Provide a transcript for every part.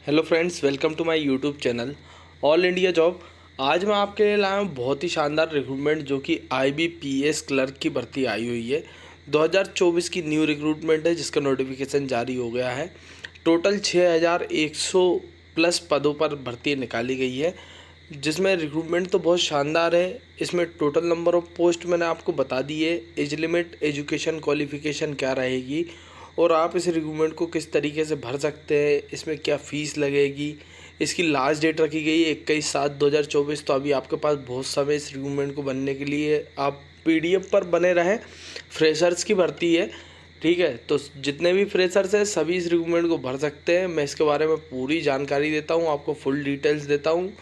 Hello friends, welcome to my YouTube channel all India job. आज मैं आपके लिए लाया हूँ बहुत ही शानदार रिक्रूटमेंट जो कि IBPS क्लर्क की भर्ती आई हुई है। 2024 की न्यू रिक्रूटमेंट है जिसका नोटिफिकेशन जारी हो गया है। टोटल 6100 प्लस पदों पर भर्ती निकाली गई है, जिसमें रिक्रूटमेंट तो बहुत शानदार है। इसमें टोटल नंबर ऑफ़ पोस्ट मैंने आपको बता दी है, एज लिमिट, एजुकेशन क्वालिफ़िकेशन क्या रहेगी और आप इस रिक्रूटमेंट को किस तरीके से भर सकते हैं, इसमें क्या फ़ीस लगेगी। इसकी लास्ट डेट रखी गई है 21/7/2024। तो अभी आपके पास बहुत समय इस रिक्रूटमेंट को बनने के लिए। आप PDF पर बने रहें। फ्रेशर्स की भर्ती है, ठीक है। तो जितने भी फ्रेशर्स हैं सभी इस रिक्रूटमेंट को भर सकते हैं। मैं इसके बारे में पूरी जानकारी देता हूँ, आपको फुल डिटेल्स देता हूँ।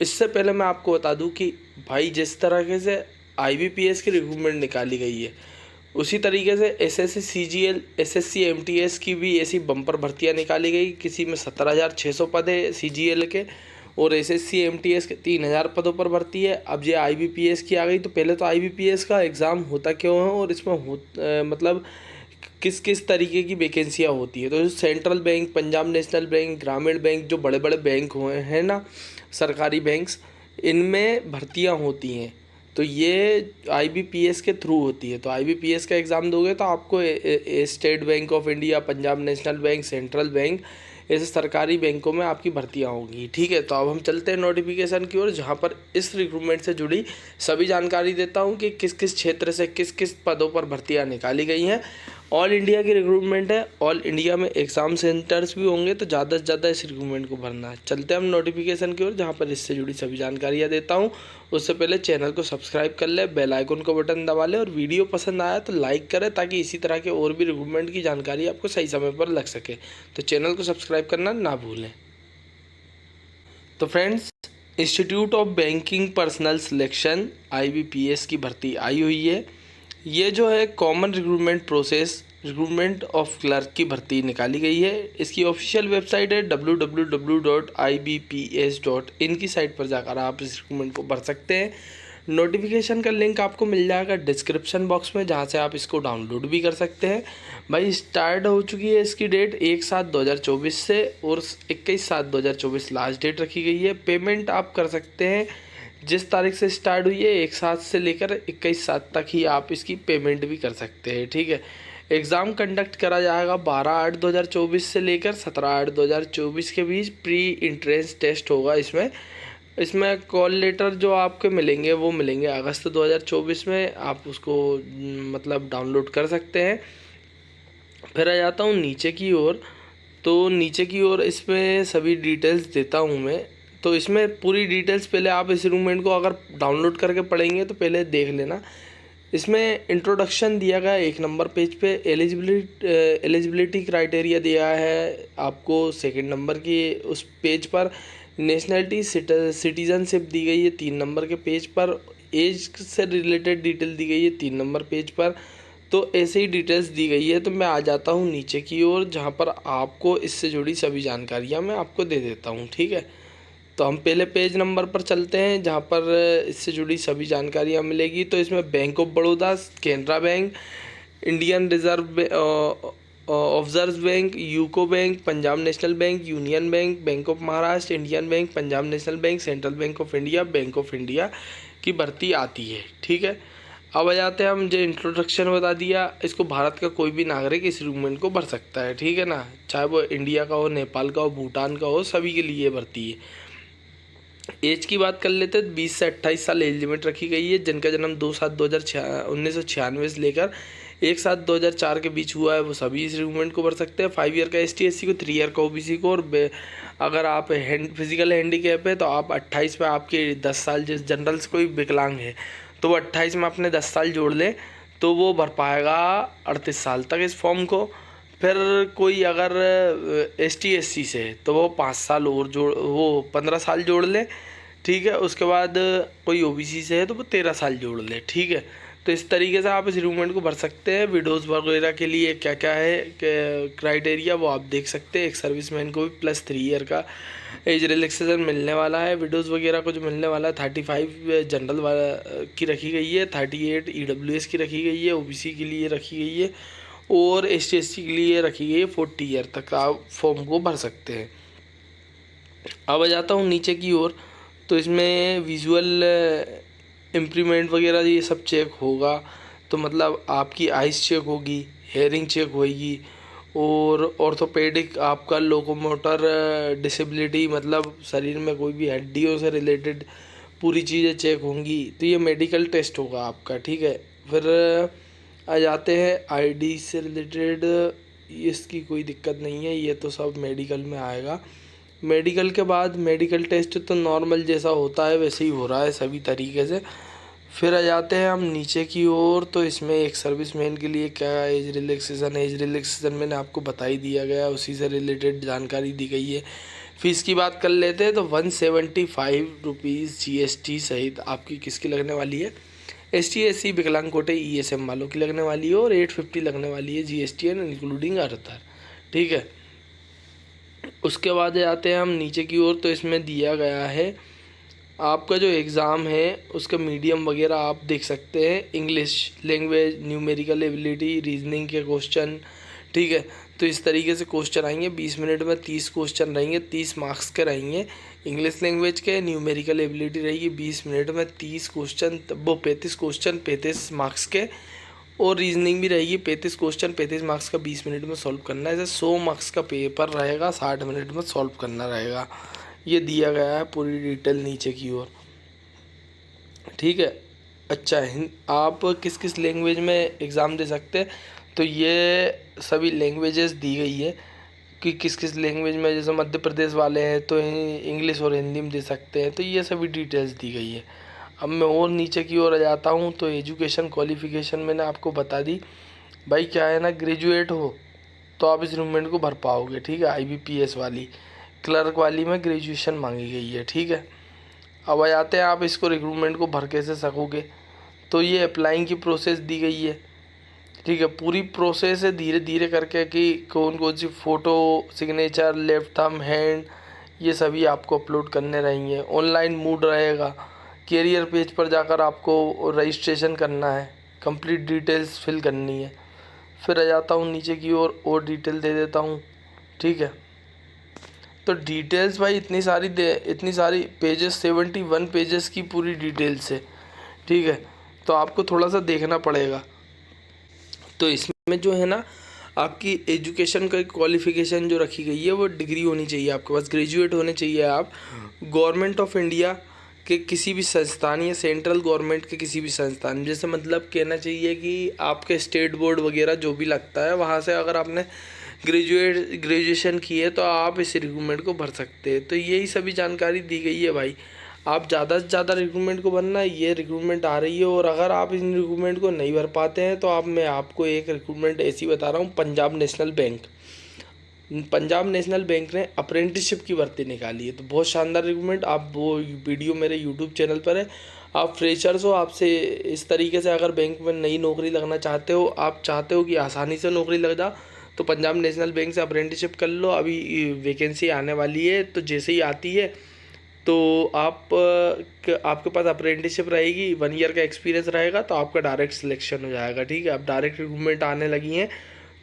इससे पहले मैं आपको बता दूं कि भाई जिस तरीके से IBPS की रिक्रूटमेंट निकाली गई है, उसी तरीके से SSC CGL SSC MTS की भी ऐसी बम्पर भर्तियां निकाली गई। किसी में 17,600 पद है CGL के, और SSC MTS के 3,000 पदों पर भर्ती है। अब ये IBPS की आ गई। तो पहले तो IBPS का एग्ज़ाम होता क्यों है और इसमें मतलब किस किस तरीके की वैकेंसियाँ होती है। तो central bank, Punjab national bank, ग्रामीण बैंक, जो बड़े बड़े बैंक हुए हैं ना, सरकारी बैंक्स, इनमें भर्तियां होती हैं। तो ये IBPS के थ्रू होती है। तो IBPS का एग्ज़ाम दोगे तो आपको state bank of India, Punjab national bank, central bank, ऐसे सरकारी बैंकों में आपकी भर्तियां होंगी, ठीक है। तो अब हम चलते हैं नोटिफिकेशन की ओर, जहां पर इस रिक्रूटमेंट से जुड़ी सभी जानकारी देता हूं कि किस किस क्षेत्र से किस किस पदों पर भर्तियां निकाली गई हैं। ऑल इंडिया की रिक्रूटमेंट है, ऑल इंडिया में एग्ज़ाम सेंटर्स भी होंगे, तो ज़्यादा से ज़्यादा इस रिक्रूटमेंट को भरना है। चलते हैं हम नोटिफिकेशन की ओर, जहाँ पर इससे जुड़ी सभी जानकारियाँ देता हूँ। उससे पहले चैनल को सब्सक्राइब कर ले, बेल आइकन को बटन दबा ले, और वीडियो पसंद आया तो लाइक करें, ताकि इसी तरह के और भी रिक्रूटमेंट की जानकारी आपको सही समय पर लग सके। तो चैनल को सब्सक्राइब करना ना भूलें। तो friends, institute of banking personal selection IBPS की भर्ती आई हुई है। ये जो है common recruitment process recruitment of clerk की भर्ती निकाली गई है। इसकी ऑफिशियल वेबसाइट है www.ibps.in की साइट पर जाकर आप इस रिक्रूटमेंट को भर सकते हैं। नोटिफिकेशन का लिंक आपको मिल जाएगा डिस्क्रिप्शन बॉक्स में, जहाँ से आप इसको डाउनलोड भी कर सकते हैं। भाई स्टार्ट हो चुकी है इसकी डेट 1/7/2024 से, और 21/7/2024 लास्ट डेट रखी गई है। पेमेंट आप कर सकते हैं जिस तारीख से स्टार्ट हुई है 1/7 से लेकर 21/7 तक ही आप इसकी पेमेंट भी कर सकते हैं, ठीक है। एग्ज़ाम कंडक्ट करा जाएगा 12/8/2024 से लेकर 17/8/2024 के बीच। प्री इंट्रेंस टेस्ट होगा इसमें। इसमें कॉल लेटर जो आपके मिलेंगे वो मिलेंगे अगस्त 2024 में। आप उसको मतलब डाउनलोड कर सकते हैं। फिर आ जाता हूँ नीचे की ओर। तो नीचे की ओर इसमें सभी डिटेल्स देता हूँ मैं। तो इसमें पूरी डिटेल्स पहले आप इस रिक्रूटमेंट को अगर डाउनलोड करके पढ़ेंगे तो पहले देख लेना। इसमें इंट्रोडक्शन दिया गया 1 नंबर पेज पे। एलिजिबिलिटी क्राइटेरिया दिया है आपको 2nd नंबर की उस पेज पर। नेशनलिटी सिटीजनशिप दी गई है 3 नंबर के पेज पर। एज से रिलेटेड डिटेल दी गई है 3 नंबर पेज पर। तो ऐसे ही डिटेल्स दी गई है। तो मैं आ जाता हूँ नीचे की ओर, जहाँ पर आपको इससे जुड़ी सभी जानकारियाँ मैं आपको दे देता हूँ, ठीक है। तो हम पहले पेज नंबर पर चलते हैं, जहाँ पर इससे जुड़ी सभी जानकारियाँ मिलेगी। तो इसमें bank of Baroda, Canara bank, Indian reserve observe bank, UCO bank, Punjab national bank, union bank, bank of Maharashtra, Indian bank, Punjab national bank, central bank of India, bank of India की भर्ती आती है, ठीक है। अब आ जाते हैं हम, जो इंट्रोडक्शन बता दिया, इसको भारत का कोई भी नागरिक इस रिक्रूटमेंट को भर सकता है, ठीक है ना। चाहे वो इंडिया का हो, नेपाल का हो, भूटान का हो, सभी के लिए भर्ती है। एज की बात कर लेते हैं। 20 से 28 साल एज लिमिट रखी गई है। जिनका जन्म 2/7/1996 से लेकर 1/7/2004 के बीच हुआ है वो सभी इस रिक्रूटमेंट को भर सकते हैं। 5 ईयर का ST/SC को, 3 ईयर का OBC को, और अगर आप फिजिकल हैंडीकैप है तो आप 28 में आपके 10 साल, जिस जनरल से कोई विकलांग है तो वो 28 में अपने 10 साल जोड़ ले तो वो भर पाएगा 38 साल तक इस फॉर्म को। फिर कोई अगर ST/SC से है तो वो 5 साल और वो 15 साल जोड़ ले, ठीक है। उसके बाद कोई OBC से है तो वो 13 साल जोड़ ले, ठीक है। तो इस तरीके से आप इस रिक्रूटमेंट को भर सकते हैं। विडोज़ वगैरह के लिए क्या क्या है क्राइटेरिया वो आप देख सकते हैं। एक सर्विसमैन को भी +3 ईयर का एज रिलैक्सेशन मिलने वाला है। विडोज़ वगैरह को जो मिलने वाला है 35 जनरल वाला की रखी गई है, 38 EWS की रखी गई है, OBC के लिए रखी गई है, और ST/SC के लिए रखी गई है 40 ईयर तक आप फॉर्म को भर सकते हैं। अब आ जाता हूँ नीचे की ओर, तो इसमें विजुअल इम्प्रूवमेंट वगैरह ये सब चेक होगा। तो मतलब आपकी आइज़ चेक होगी, हेयरिंग चेक होगी, और ऑर्थोपेडिक आपका लोकोमोटर डिसेबिलिटी, मतलब शरीर में कोई भी हड्डियों से रिलेटेड पूरी चीज़ें चेक होंगी। तो ये मेडिकल टेस्ट होगा आपका, ठीक है। फिर आ जाते हैं आईडी से रिलेटेड, इसकी कोई दिक्कत नहीं है, ये तो सब मेडिकल में आएगा। मेडिकल के बाद मेडिकल टेस्ट तो नॉर्मल जैसा होता है वैसे ही हो रहा है सभी तरीके से। फिर आ जाते हैं हम नीचे की ओर, तो इसमें एक सर्विसमैन के लिए क्या एज रिलैक्सेशन मैंने आपको बता ही दिया गया, उसी से रिलेटेड जानकारी दी गई है। फ़ीस की बात कर लेते हैं तो 175 रुपीज़ GST सहित आपकी किसकी लगने वाली है, ST SC विकलांग कोटे ESM वालों की लगने वाली है, और 850 लगने वाली है GST एंड इंक्लूडिंग आधार, ठीक है। उसके बाद जाते हैं हम नीचे की ओर, तो इसमें दिया गया है आपका जो एग्ज़ाम है उसका मीडियम वगैरह आप देख सकते हैं, English language, numerical ability, reasoning के क्वेश्चन, ठीक है। तो इस तरीके से क्वेश्चन आएंगे, 20 मिनट में 30 क्वेश्चन रहेंगे, 30 मार्क्स के रहेंगे। इंग्लिश लैंग्वेज के, न्यूमेरिकल एबिलिटी रहेगी 20 मिनट में 30 क्वेश्चन, वो 35 क्वेश्चन 35 मार्क्स के, और रीजनिंग भी रहेगी 35 क्वेश्चन 35 मार्क्स का 20 मिनट में सॉल्व करना है। ऐसे 100 मार्क्स का पेपर रहेगा, 60 मिनट में सॉल्व करना रहेगा। ये दिया गया है पूरी डिटेल नीचे की ओर, ठीक है। अच्छा, आप किस किस लैंग्वेज में एग्ज़ाम दे सकते हैं, तो ये सभी लैंग्वेजेस दी गई है कि किस किस लैंग्वेज में, जैसे मध्य प्रदेश वाले हैं तो इंग्लिश और हिंदी में दे सकते हैं, तो ये सभी डिटेल्स दी गई है। अब मैं और नीचे की ओर आ जाता हूँ, तो एजुकेशन क्वालिफ़िकेशन मैंने आपको बता दी। भाई क्या है ना, ग्रेजुएट हो तो आप इस रिक्रूटमेंट को भर पाओगे, ठीक है। IBPS वाली, क्लर्क वाली में ग्रेजुएशन मांगी गई है, ठीक है। अब आ जाते हैं आप इसको रिक्रूटमेंट को भर कैसे सकोगे, तो ये अप्लाइंग की प्रोसेस दी गई है, ठीक है। पूरी प्रोसेस है धीरे धीरे करके कि कौन कौन सी photo, signature, left thumb, hand, ये सभी आपको अपलोड करने रहेंगे। ऑनलाइन मोड रहेगा, कैरियर पेज पर जाकर आपको रजिस्ट्रेशन करना है, कंप्लीट डिटेल्स फिल करनी है। फिर आ जाता हूँ नीचे की ओर और डिटेल दे देता हूँ, ठीक है। तो डिटेल्स भाई इतनी सारी पेजेस, 71 पेजेस की पूरी डिटेल्स है, ठीक है। तो आपको थोड़ा सा देखना पड़ेगा। तो इसमें जो है ना, आपकी एजुकेशन का क्वालिफ़िकेशन जो रखी गई है वो डिग्री होनी चाहिए आपके पास, ग्रेजुएट होने चाहिए आप गवर्नमेंट ऑफ इंडिया के किसी भी संस्थान या सेंट्रल गवर्नमेंट के किसी भी संस्थान, जैसे मतलब कहना चाहिए कि आपके स्टेट बोर्ड वगैरह जो भी लगता है वहाँ से अगर आपने ग्रेजुएशन की है तो आप इस रिक्रूटमेंट को भर सकते हैं। तो यही सभी जानकारी दी गई है भाई। आप ज़्यादा से ज़्यादा रिक्रूटमेंट को भरना, ये रिक्रूटमेंट आ रही है, और अगर आप इन रिक्रूटमेंट को नहीं भर पाते हैं तो मैं आपको एक रिक्रूटमेंट ऐसी बता रहा हूँ, पंजाब नेशनल बैंक ने अप्रेंटिसशिप की भर्ती निकाली है। तो बहुत शानदार रिक्रूटमेंट, आप वो वीडियो मेरे यूट्यूब चैनल पर है। आप फ्रेशर्स हो, आपसे इस तरीके से अगर बैंक में नई नौकरी लगना चाहते हो, आप चाहते हो कि आसानी से नौकरी लग जा, तो पंजाब नेशनल बैंक से अप्रेंटिसशिप कर लो। अभी वैकेंसी आने वाली है, तो जैसे ही आती है तो आपके पास अप्रेंटिसशिप रहेगी, 1 ईयर का एक्सपीरियंस रहेगा, तो आपका डायरेक्ट सिलेक्शन हो जाएगा, ठीक है। अब डायरेक्ट रिक्रूटमेंट आने लगी हैं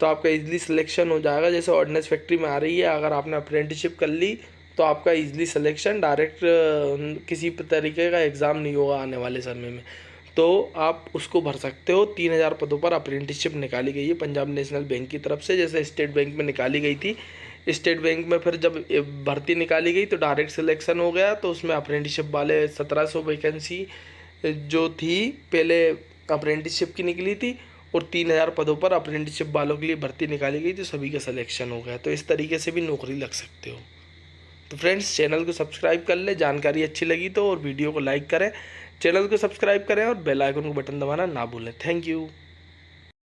तो आपका इजीली सिलेक्शन हो जाएगा। जैसे ऑर्डिनेंस फैक्ट्री में आ रही है, अगर आपने अप्रेंटिसशिप कर ली तो आपका इजीली सिलेक्शन, डायरेक्ट किसी तरीके का एग्ज़ाम नहीं होगा आने वाले समय में, तो आप उसको भर सकते हो। 3000 पदों पर अप्रेंटिसशिप निकाली गई है पंजाब नेशनल बैंक की तरफ से, जैसे स्टेट बैंक में निकाली गई थी। स्टेट बैंक में फिर जब भर्ती निकाली गई तो डायरेक्ट सिलेक्शन हो गया, तो उसमें अप्रेंटिसशिप वाले 1700 वैकेंसी जो थी पहले अप्रेंटिसशिप की निकली थी, और 3000 पदों पर अप्रेंटिसशिप वालों के लिए भर्ती निकाली गई, तो सभी का सिलेक्शन हो गया। तो इस तरीके से भी नौकरी लग सकते हो। तो फ्रेंड्स, चैनल को सब्सक्राइब कर ले, जानकारी अच्छी लगी तो, और वीडियो को लाइक करें, चैनल को सब्सक्राइब करें और बेल आइकन को बटन दबाना ना भूलें। Thank you.